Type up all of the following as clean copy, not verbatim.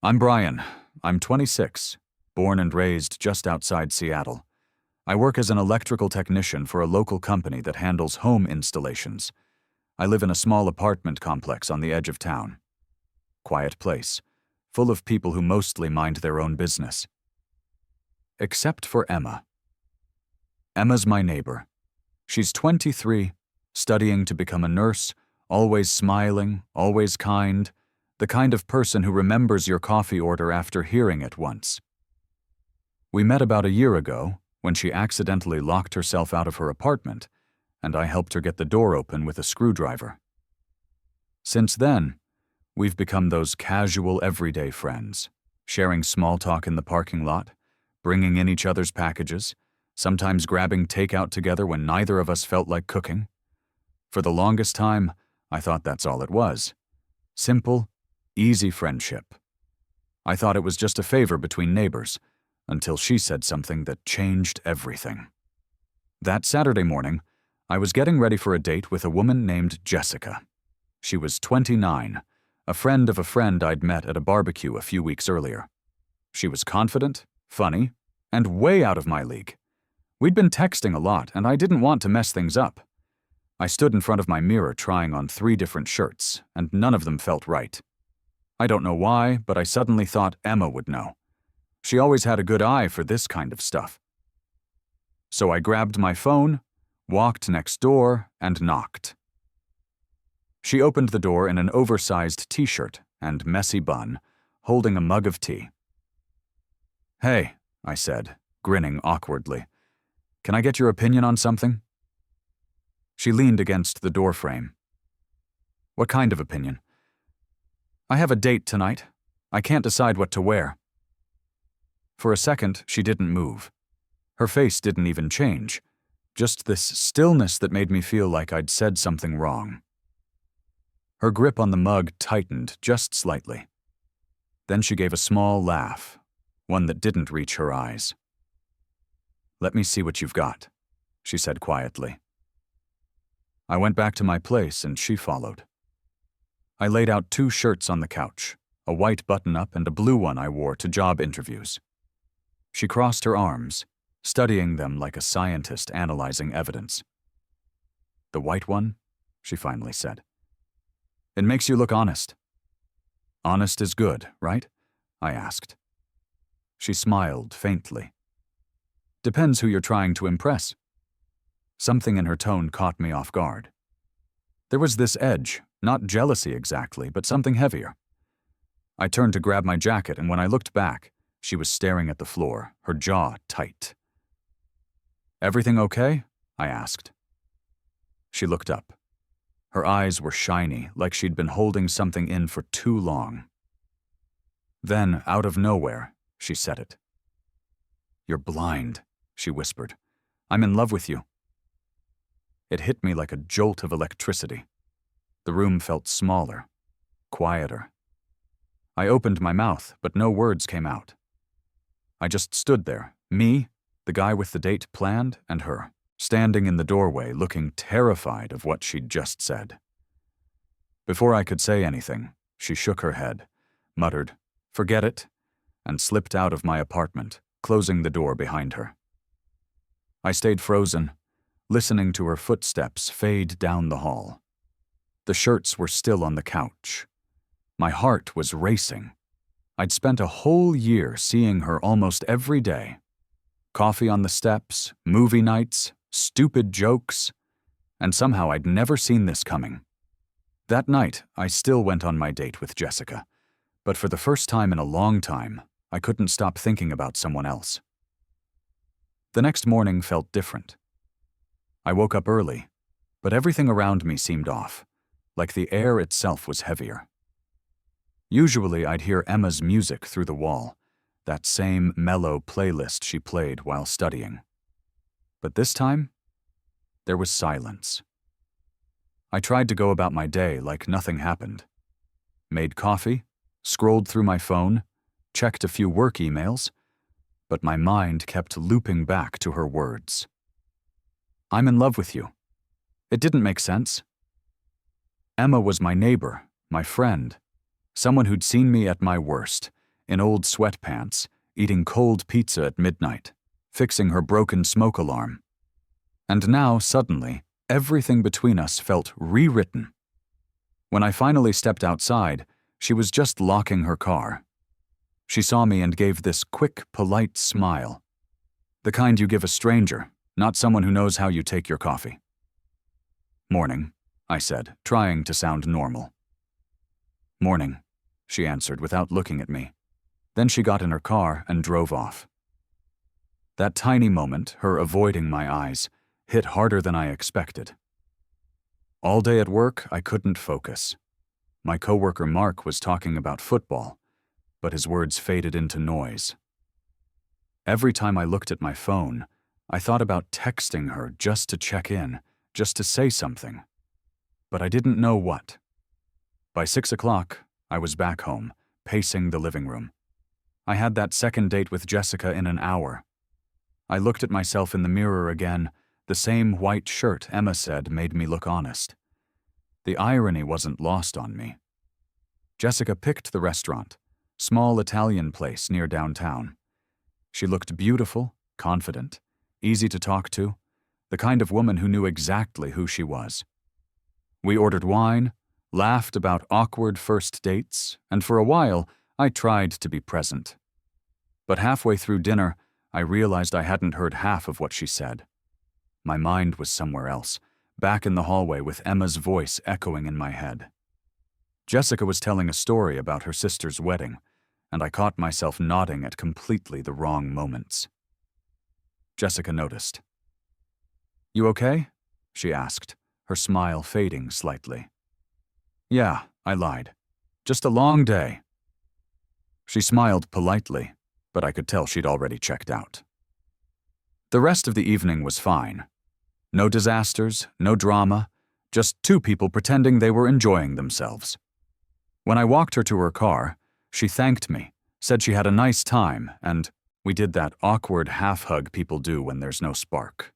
I'm Brian. I'm 26, born and raised just outside Seattle. I work as an electrical technician for a local company that handles home installations. I live in a small apartment complex on the edge of town. Quiet place, full of people who mostly mind their own business. Except for Emma. Emma's my neighbor. She's 23, studying to become a nurse, always smiling, always kind, the kind of person who remembers your coffee order after hearing it once. We met about a year ago when she accidentally locked herself out of her apartment, and I helped her get the door open with a screwdriver. Since then, we've become those casual everyday friends, sharing small talk in the parking lot, bringing in each other's packages, sometimes grabbing takeout together when neither of us felt like cooking. For the longest time, I thought that's all it was. Simple, easy friendship. I thought it was just a favor between neighbors, until she said something that changed everything. That Saturday morning, I was getting ready for a date with a woman named Jessica. She was 29, a friend of a friend I'd met at a barbecue a few weeks earlier. She was confident, funny, and way out of my league. We'd been texting a lot, and I didn't want to mess things up. I stood in front of my mirror trying on 3 different shirts, and none of them felt right. I don't know why, but I suddenly thought Emma would know. She always had a good eye for this kind of stuff. So I grabbed my phone, walked next door, and knocked. She opened the door in an oversized t-shirt and messy bun, holding a mug of tea. "Hey," I said, grinning awkwardly. "Can I get your opinion on something?" She leaned against the doorframe. "What kind of opinion?" "I have a date tonight. I can't decide what to wear." For a second, she didn't move. Her face didn't even change, just this stillness that made me feel like I'd said something wrong. Her grip on the mug tightened just slightly. Then she gave a small laugh, one that didn't reach her eyes. "Let me see what you've got," she said quietly. I went back to my place and she followed. I laid out 2 shirts on the couch, a white button-up and a blue one I wore to job interviews. She crossed her arms, studying them like a scientist analyzing evidence. "The white one?" she finally said. "It makes you look honest." "Honest is good, right?" I asked. She smiled faintly. "Depends who you're trying to impress." Something in her tone caught me off guard. There was this edge, not jealousy exactly, but something heavier. I turned to grab my jacket, and when I looked back, she was staring at the floor, her jaw tight. "Everything okay?" I asked. She looked up. Her eyes were shiny, like she'd been holding something in for too long. Then, out of nowhere, she said it. "You're blind," she whispered. "I'm in love with you." It hit me like a jolt of electricity. The room felt smaller, quieter. I opened my mouth, but no words came out. I just stood there, me, the guy with the date planned, and her, standing in the doorway looking terrified of what she'd just said. Before I could say anything, she shook her head, muttered, "Forget it," and slipped out of my apartment, closing the door behind her. I stayed frozen, listening to her footsteps fade down the hall. The shirts were still on the couch. My heart was racing. I'd spent a whole year seeing her almost every day. Coffee on the steps, movie nights, stupid jokes, and somehow I'd never seen this coming. That night, I still went on my date with Jessica, but for the first time in a long time, I couldn't stop thinking about someone else. The next morning felt different. I woke up early, but everything around me seemed off, like the air itself was heavier. Usually I'd hear Emma's music through the wall, that same mellow playlist she played while studying. But this time, there was silence. I tried to go about my day like nothing happened. Made coffee, scrolled through my phone, checked a few work emails, but my mind kept looping back to her words. "I'm in love with you." It didn't make sense. Emma was my neighbor, my friend, someone who'd seen me at my worst, in old sweatpants, eating cold pizza at midnight, fixing her broken smoke alarm. And now, suddenly, everything between us felt rewritten. When I finally stepped outside, she was just locking her car. She saw me and gave this quick, polite smile. The kind you give a stranger, not someone who knows how you take your coffee. "Morning," I said, trying to sound normal. "Morning," she answered without looking at me. Then she got in her car and drove off. That tiny moment, her avoiding my eyes, hit harder than I expected. All day at work, I couldn't focus. My coworker Mark was talking about football, but his words faded into noise. Every time I looked at my phone, I thought about texting her just to check in, just to say something. But I didn't know what. By 6 o'clock, I was back home, pacing the living room. I had that second date with Jessica in an hour. I looked at myself in the mirror again. The same white shirt Emma said made me look honest. The irony wasn't lost on me. Jessica picked the restaurant, small Italian place near downtown. She looked beautiful, confident, easy to talk to, the kind of woman who knew exactly who she was. We ordered wine, laughed about awkward first dates, and for a while, I tried to be present. But halfway through dinner, I realized I hadn't heard half of what she said. My mind was somewhere else, back in the hallway with Emma's voice echoing in my head. Jessica was telling a story about her sister's wedding, and I caught myself nodding at completely the wrong moments. Jessica noticed. "You okay?" she asked, her smile fading slightly. "Yeah," I lied. "Just a long day." She smiled politely, but I could tell she'd already checked out. The rest of the evening was fine. No disasters, no drama, just two people pretending they were enjoying themselves. When I walked her to her car, she thanked me, said she had a nice time, and we did that awkward half-hug people do when there's no spark.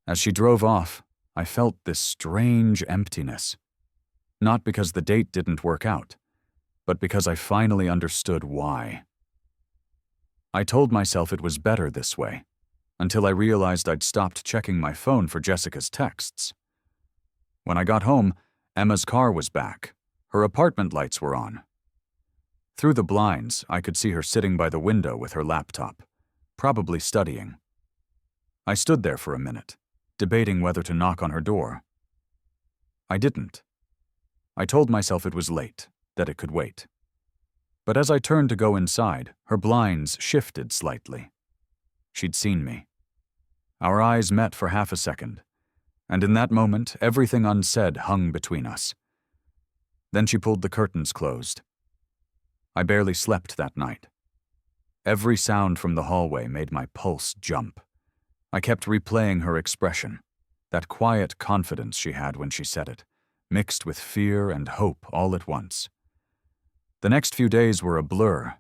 As she drove off, I felt this strange emptiness. Not because the date didn't work out, but because I finally understood why. I told myself it was better this way, until I realized I'd stopped checking my phone for Jessica's texts. When I got home, Emma's car was back. Her apartment lights were on. Through the blinds, I could see her sitting by the window with her laptop, probably studying. I stood there for a minute, debating whether to knock on her door. I didn't. I told myself it was late, that it could wait. But as I turned to go inside, her blinds shifted slightly. She'd seen me. Our eyes met for half a second, and in that moment, everything unsaid hung between us. Then she pulled the curtains closed. I barely slept that night. Every sound from the hallway made my pulse jump. I kept replaying her expression, that quiet confidence she had when she said it, mixed with fear and hope all at once. The next few days were a blur.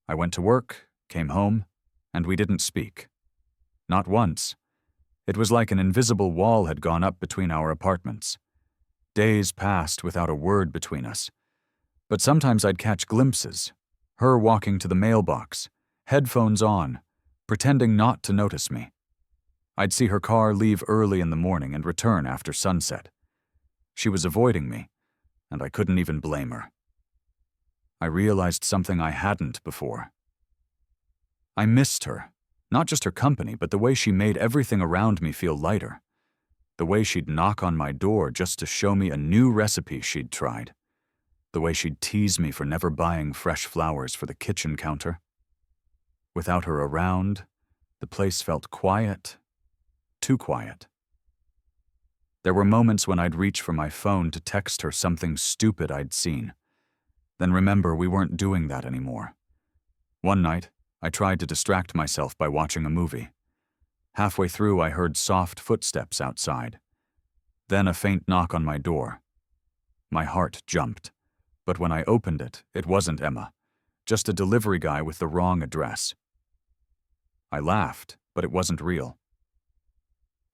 I went to work, came home, and we didn't speak. Not once. It was like an invisible wall had gone up between our apartments. Days passed without a word between us. But sometimes I'd catch glimpses, her walking to the mailbox, headphones on, pretending not to notice me. I'd see her car leave early in the morning and return after sunset. She was avoiding me, and I couldn't even blame her. I realized something I hadn't before. I missed her, not just her company, but the way she made everything around me feel lighter. The way she'd knock on my door just to show me a new recipe she'd tried. The way she'd tease me for never buying fresh flowers for the kitchen counter. Without her around, the place felt quiet, too quiet. There were moments when I'd reach for my phone to text her something stupid I'd seen. Then remember we weren't doing that anymore. One night, I tried to distract myself by watching a movie. Halfway through, I heard soft footsteps outside. Then a faint knock on my door. My heart jumped, but when I opened it, it wasn't Emma, just a delivery guy with the wrong address. I laughed, but it wasn't real.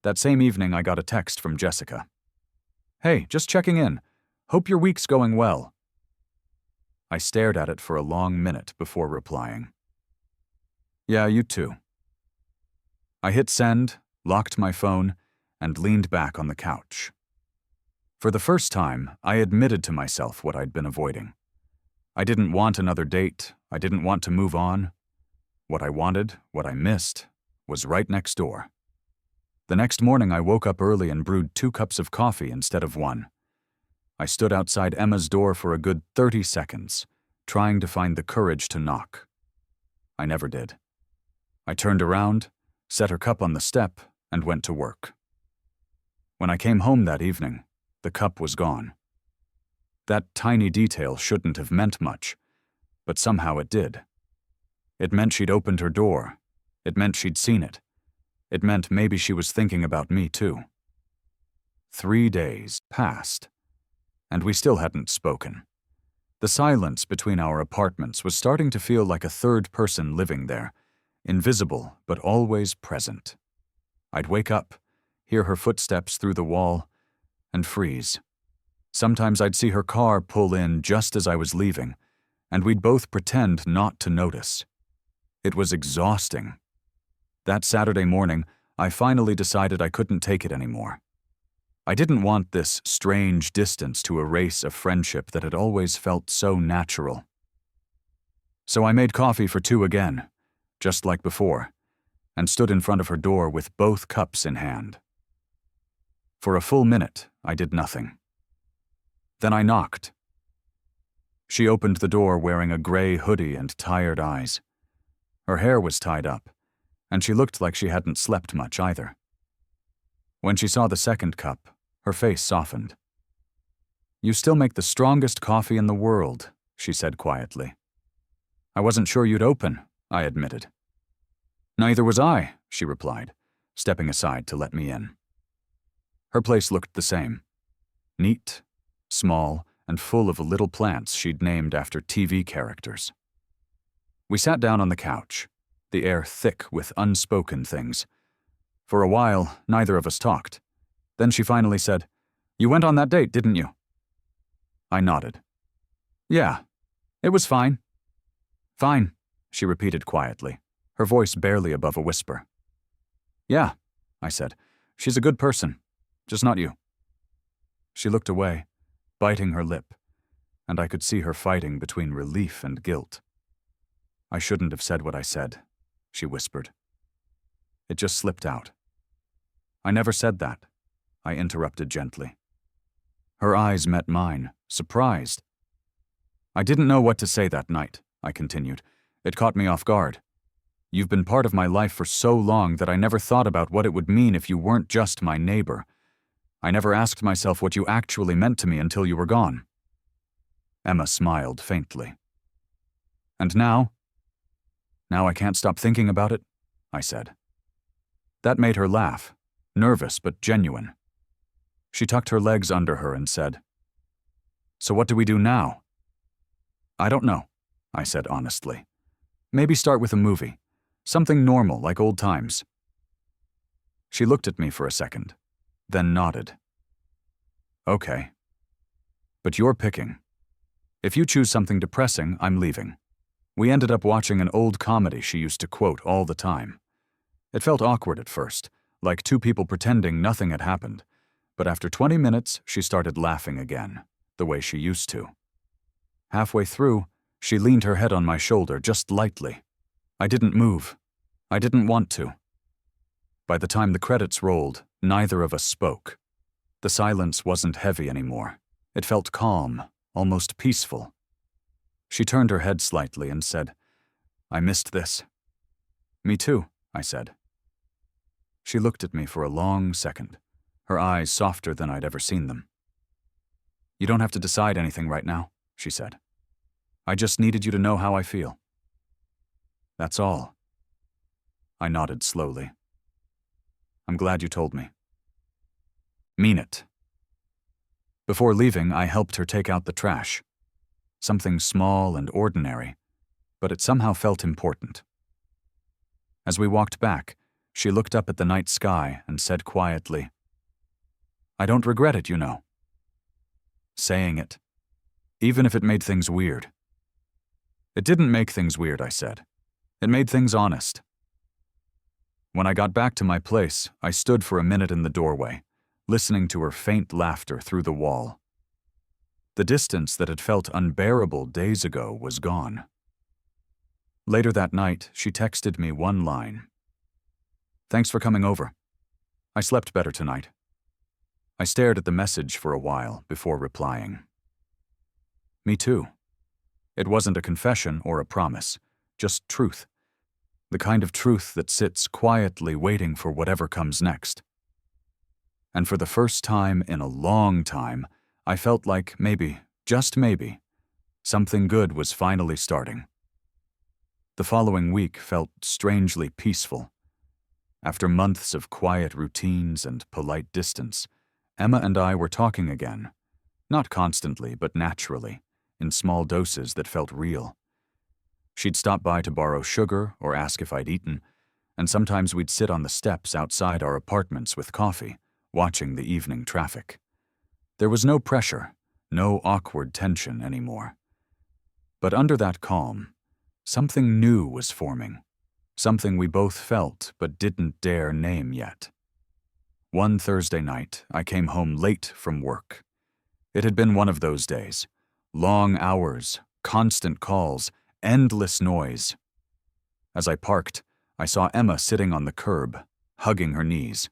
That same evening, I got a text from Jessica. "Hey, just checking in. Hope your week's going well." I stared at it for a long minute before replying. Yeah, you too. I hit send, locked my phone, and leaned back on the couch. For the first time, I admitted to myself what I'd been avoiding. I didn't want another date. I didn't want to move on. What I wanted, what I missed, was right next door. The next morning, I woke up early and brewed 2 cups of coffee instead of 1. I stood outside Emma's door for a good 30 seconds, trying to find the courage to knock. I never did. I turned around, set her cup on the step, and went to work. When I came home that evening, the cup was gone. That tiny detail shouldn't have meant much, but somehow it did. It meant she'd opened her door. It meant she'd seen it. It meant maybe she was thinking about me too. 3 days passed, and we still hadn't spoken. The silence between our apartments was starting to feel like a third person living there, invisible but always present. I'd wake up, hear her footsteps through the wall, and freeze. Sometimes I'd see her car pull in just as I was leaving, and we'd both pretend not to notice. It was exhausting. That Saturday morning, I finally decided I couldn't take it anymore. I didn't want this strange distance to erase a friendship that had always felt so natural. So I made coffee for 2 again, just like before, and stood in front of her door with both cups in hand. For a full minute, I did nothing. Then I knocked. She opened the door wearing a gray hoodie and tired eyes. Her hair was tied up, and she looked like she hadn't slept much either. When she saw the second cup, her face softened. "You still make the strongest coffee in the world," she said quietly. "I wasn't sure you'd open," I admitted. "Neither was I," she replied, stepping aside to let me in. Her place looked the same. Neat, small, and full of little plants she'd named after TV characters. We sat down on the couch, the air thick with unspoken things. For a while, neither of us talked. Then she finally said, "You went on that date, didn't you?" I nodded. "Yeah, it was fine." "Fine," she repeated quietly, her voice barely above a whisper. "Yeah," I said, "she's a good person, just not you." She looked away, biting her lip, and I could see her fighting between relief and guilt. "I shouldn't have said what I said," she whispered. It just slipped out. "I never said that," I interrupted gently. Her eyes met mine, surprised. "I didn't know what to say that night," I continued. "It caught me off guard. You've been part of my life for so long that I never thought about what it would mean if you weren't just my neighbor. I never asked myself what you actually meant to me until you were gone." Emma smiled faintly. "And now? Now I can't stop thinking about it," I said. That made her laugh, nervous but genuine. She tucked her legs under her and said, "So what do we do now?" "I don't know," I said honestly. "Maybe start with a movie. Something normal, like old times." She looked at me for a second, then nodded. "Okay. But you're picking. If you choose something depressing, I'm leaving." We ended up watching an old comedy she used to quote all the time. It felt awkward at first, like 2 people pretending nothing had happened, but after 20 minutes, she started laughing again, the way she used to. Halfway through, she leaned her head on my shoulder just lightly. I didn't move. I didn't want to. By the time the credits rolled, neither of us spoke. The silence wasn't heavy anymore. It felt calm, almost peaceful. She turned her head slightly and said, "I missed this." "Me too," I said. She looked at me for a long second, her eyes softer than I'd ever seen them. "You don't have to decide anything right now," she said. "I just needed you to know how I feel." "That's all." I nodded slowly. "I'm glad you told me." "Mean it." Before leaving, I helped her take out the trash. Something small and ordinary, but it somehow felt important. As we walked back, she looked up at the night sky and said quietly, "I don't regret it, you know." Saying it, even if it made things weird, It didn't make things weird, I said. It made things honest. When I got back to my place, I stood for a minute in the doorway, listening to her faint laughter through the wall. The distance that had felt unbearable days ago was gone. Later that night, she texted me one line. "Thanks for coming over. I slept better tonight." I stared at the message for a while before replying. Me too. It wasn't a confession or a promise, just truth. The kind of truth that sits quietly waiting for whatever comes next. And for the first time in a long time, I felt like maybe, just maybe, something good was finally starting. The following week felt strangely peaceful. After months of quiet routines and polite distance, Emma and I were talking again. Not constantly, but naturally, in small doses that felt real. She'd stop by to borrow sugar or ask if I'd eaten, and sometimes we'd sit on the steps outside our apartments with coffee, watching the evening traffic. There was no pressure, no awkward tension anymore. But under that calm, something new was forming, something we both felt but didn't dare name yet. One Thursday night, I came home late from work. It had been one of those days. Long hours, constant calls, endless noise. As I parked, I saw Emma sitting on the curb, hugging her knees.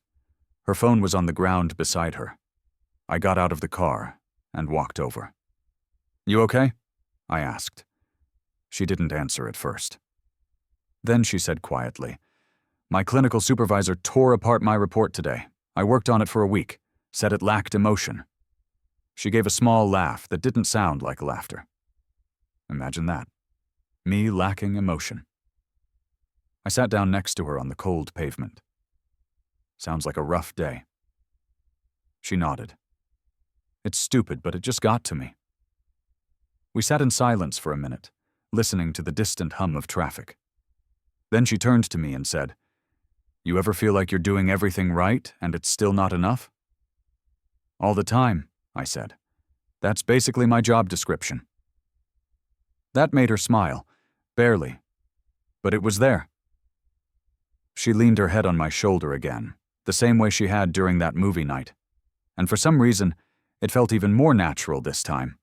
Her phone was on the ground beside her. I got out of the car and walked over. "You okay?" I asked. She didn't answer at first. Then she said quietly, "My clinical supervisor tore apart my report today. I worked on it for a week, said it lacked emotion." She gave a small laugh that didn't sound like laughter. Imagine that. Me lacking emotion. I sat down next to her on the cold pavement. "Sounds like a rough day." She nodded. "It's stupid, but it just got to me." We sat in silence for a minute, listening to the distant hum of traffic. Then she turned to me and said, "You ever feel like you're doing everything right and it's still not enough?" "All the time," I said. "That's basically my job description." That made her smile, barely, but it was there. She leaned her head on my shoulder again, the same way she had during that movie night, and for some reason, it felt even more natural this time.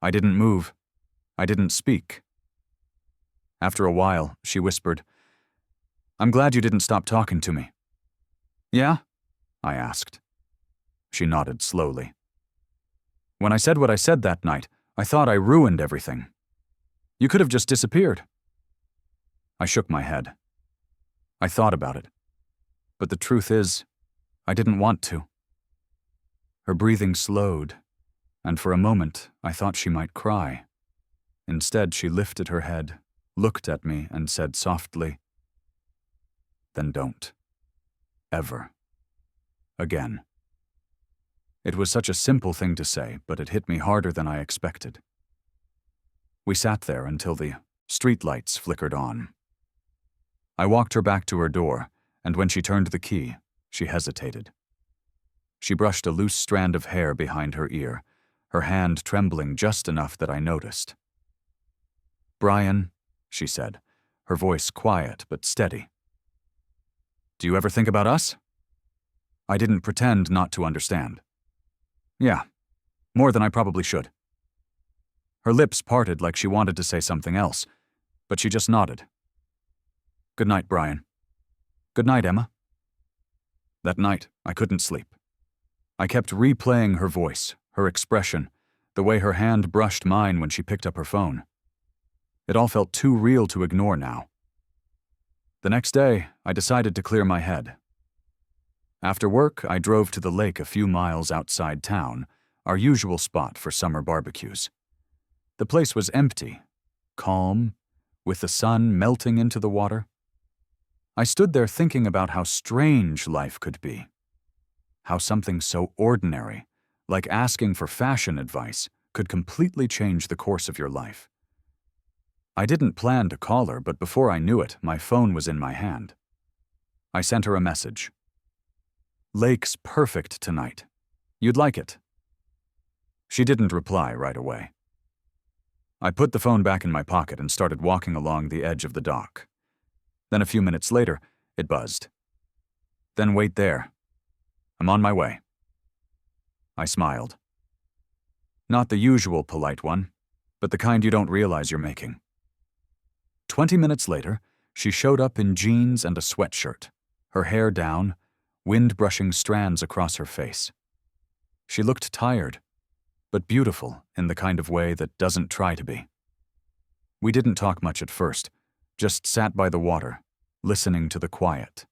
I didn't move. I didn't speak. After a while, she whispered, "I'm glad you didn't stop talking to me." "Yeah?" I asked. She nodded slowly. "When I said what I said that night, I thought I ruined everything. You could have just disappeared." I shook my head. I thought about it. But the truth is, I didn't want to. Her breathing slowed, and for a moment I thought she might cry. Instead, she lifted her head, looked at me, and said softly, "Then don't. Ever. Again." It was such a simple thing to say, but it hit me harder than I expected. We sat there until the streetlights flickered on. I walked her back to her door, and when she turned the key, she hesitated. She brushed a loose strand of hair behind her ear, her hand trembling just enough that I noticed. "Brian," she said, her voice quiet but steady. "Do you ever think about us?" I didn't pretend not to understand. "Yeah, more than I probably should." Her lips parted like she wanted to say something else, but she just nodded. "Good night, Brian." "Good night, Emma." That night, I couldn't sleep. I kept replaying her voice, her expression, the way her hand brushed mine when she picked up her phone. It all felt too real to ignore now. The next day, I decided to clear my head. After work, I drove to the lake a few miles outside town, our usual spot for summer barbecues. The place was empty, calm, with the sun melting into the water. I stood there thinking about how strange life could be. How something so ordinary, like asking for fashion advice, could completely change the course of your life. I didn't plan to call her, but before I knew it, my phone was in my hand. I sent her a message. "Lake's perfect tonight. You'd like it." She didn't reply right away. I put the phone back in my pocket and started walking along the edge of the dock. Then a few minutes later, it buzzed. "Then wait there. I'm on my way." I smiled. Not the usual polite one, but the kind you don't realize you're making. 20 minutes later, she showed up in jeans and a sweatshirt, her hair down, wind brushing strands across her face. She looked tired, but beautiful in the kind of way that doesn't try to be. We didn't talk much at first, just sat by the water, listening to the quiet.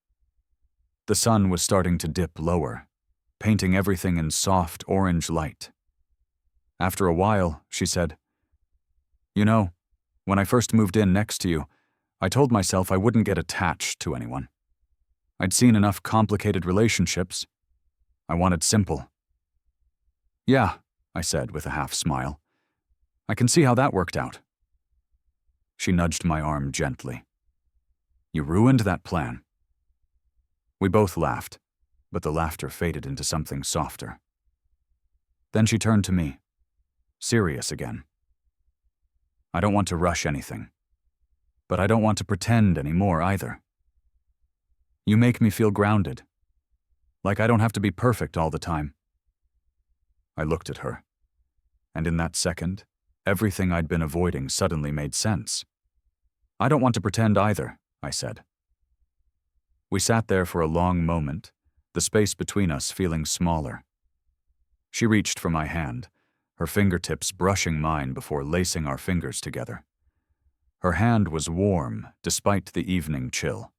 The sun was starting to dip lower, painting everything in soft orange light. After a while, she said, "You know, when I first moved in next to you, I told myself I wouldn't get attached to anyone. I'd seen enough complicated relationships. I wanted simple." "Yeah," I said with a half smile. "I can see how that worked out." She nudged my arm gently. "You ruined that plan." We both laughed, but the laughter faded into something softer. Then she turned to me, serious again. "I don't want to rush anything, but I don't want to pretend anymore either. You make me feel grounded, like I don't have to be perfect all the time." I looked at her, and in that second, everything I'd been avoiding suddenly made sense. "I don't want to pretend either," I said. We sat there for a long moment, the space between us feeling smaller. She reached for my hand, her fingertips brushing mine before lacing our fingers together. Her hand was warm, despite the evening chill.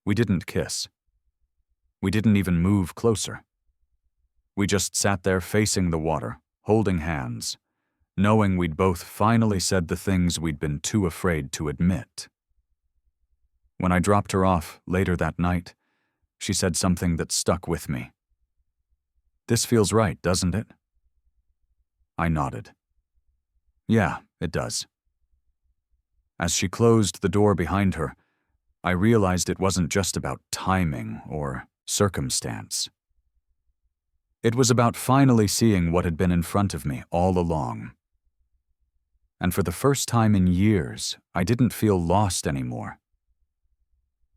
We didn't kiss. We didn't even move closer. We just sat there facing the water, holding hands, knowing we'd both finally said the things we'd been too afraid to admit. When I dropped her off later that night, she said something that stuck with me. "This feels right, doesn't it?" I nodded. "Yeah, it does." As she closed the door behind her, I realized it wasn't just about timing or circumstance. It was about finally seeing what had been in front of me all along. And for the first time in years, I didn't feel lost anymore.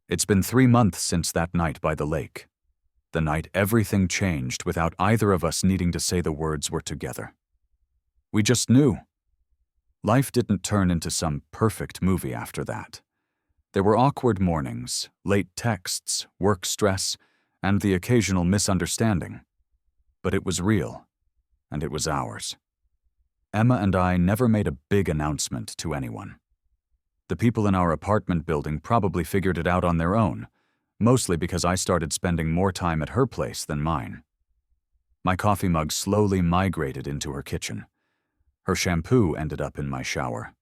It's been 3 months since that night by the lake, the night everything changed without either of us needing to say the words we're together. We just knew. Life didn't turn into some perfect movie after that. There were awkward mornings, late texts, work stress, and the occasional misunderstanding. But it was real, and it was ours. Emma and I never made a big announcement to anyone. The people in our apartment building probably figured it out on their own, mostly because I started spending more time at her place than mine. My coffee mug slowly migrated into her kitchen. Her shampoo ended up in my shower.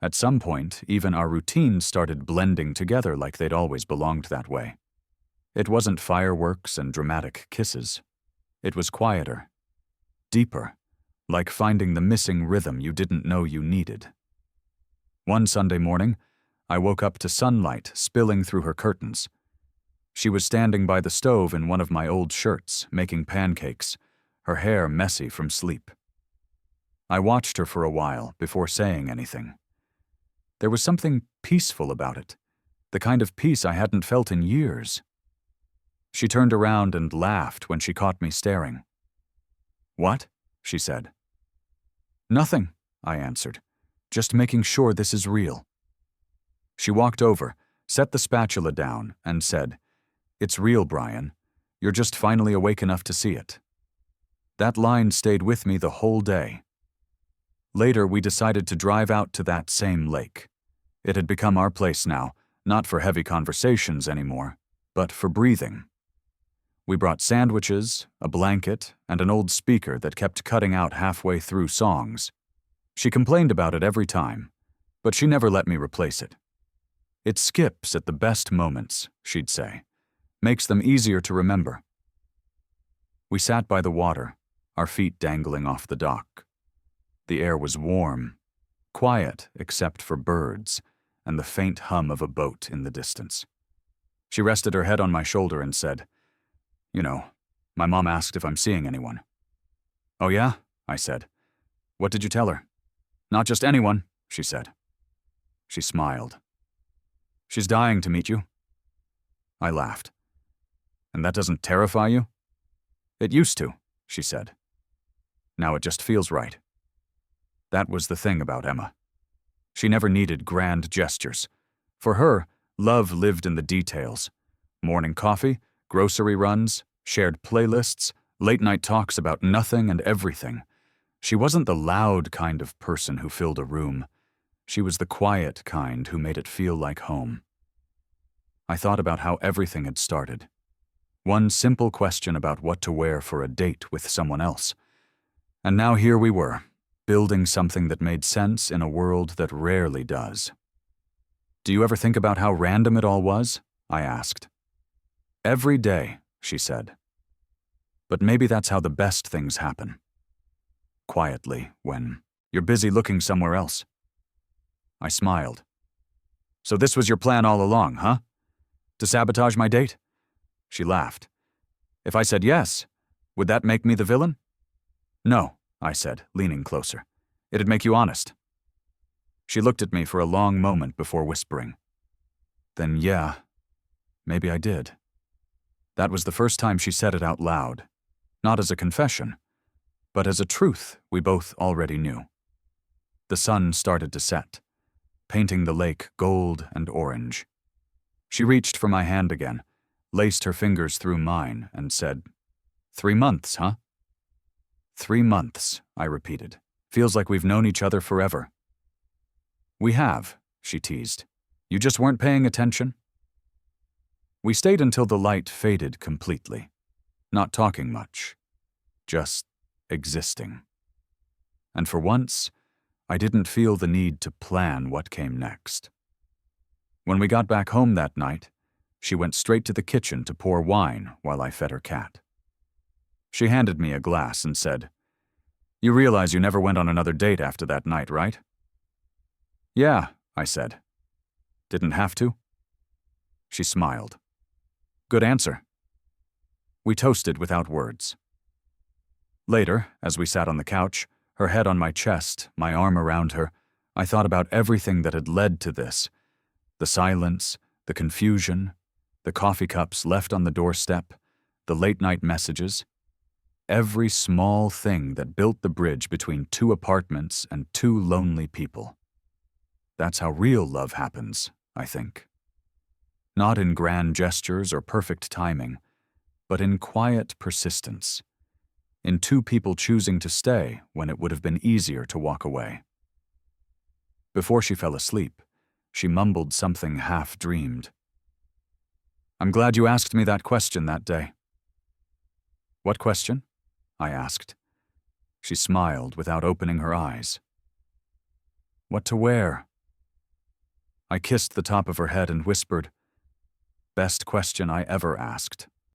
At some point, even our routines started blending together like they'd always belonged that way. It wasn't fireworks and dramatic kisses. It was quieter, deeper, like finding the missing rhythm you didn't know you needed. One Sunday morning, I woke up to sunlight spilling through her curtains. She was standing by the stove in one of my old shirts, making pancakes, her hair messy from sleep. I watched her for a while before saying anything. There was something peaceful about it, the kind of peace I hadn't felt in years. She turned around and laughed when she caught me staring. "What?" she said. "Nothing," I answered. "Just making sure this is real." She walked over, set the spatula down, and said, "It's real, Brian. You're just finally awake enough to see it." That line stayed with me the whole day. Later, we decided to drive out to that same lake. It had become our place now, not for heavy conversations anymore, but for breathing. We brought sandwiches, a blanket, and an old speaker that kept cutting out halfway through songs. She complained about it every time, but she never let me replace it. "It skips at the best moments," she'd say. "Makes them easier to remember." We sat by the water, our feet dangling off the dock. The air was warm, quiet except for birds and the faint hum of a boat in the distance. She rested her head on my shoulder and said, "You know, my mom asked if I'm seeing anyone." "Oh yeah?" I said. "What did you tell her?" Not just anyone, she said. She smiled. She's dying to meet you. I laughed. And that doesn't terrify you? It used to, she said. Now it just feels right. That was the thing about Emma. She never needed grand gestures. For her, love lived in the details. Morning coffee, grocery runs, shared playlists, late-night talks about nothing and everything. She wasn't the loud kind of person who filled a room. She was the quiet kind who made it feel like home. I thought about how everything had started. One simple question about what to wear for a date with someone else. And now here we were, building something that made sense in a world that rarely does. Do you ever think about how random it all was? I asked. Every day, she said. But maybe that's how the best things happen. Quietly, when you're busy looking somewhere else. I smiled. So this was your plan all along, huh? To sabotage my date? She laughed. If I said yes, would that make me the villain? No, I said, leaning closer. It'd make you honest. She looked at me for a long moment before whispering. Then yeah, maybe I did. That was the first time she said it out loud, not as a confession, but as a truth we both already knew. The sun started to set, painting the lake gold and orange. She reached for my hand again, laced her fingers through mine, and said, 3 months, huh? 3 months, I repeated. Feels like we've known each other forever. We have, she teased. You just weren't paying attention? We stayed until the light faded completely, not talking much, just existing. And for once, I didn't feel the need to plan what came next. When we got back home that night, she went straight to the kitchen to pour wine while I fed her cat. She handed me a glass and said, You realize you never went on another date after that night, right? Yeah, I said. Didn't have to? She smiled. Good answer. We toasted without words. Later, as we sat on the couch, her head on my chest, my arm around her, I thought about everything that had led to this. The silence, the confusion, the coffee cups left on the doorstep, the late-night messages. Every small thing that built the bridge between 2 apartments and 2 lonely people. That's how real love happens, I think. Not in grand gestures or perfect timing, but in quiet persistence. In 2 people choosing to stay when it would have been easier to walk away. Before she fell asleep, she mumbled something half-dreamed. I'm glad you asked me that question that day. What question? I asked. She smiled without opening her eyes. What to wear? I kissed the top of her head and whispered, Best question I ever asked.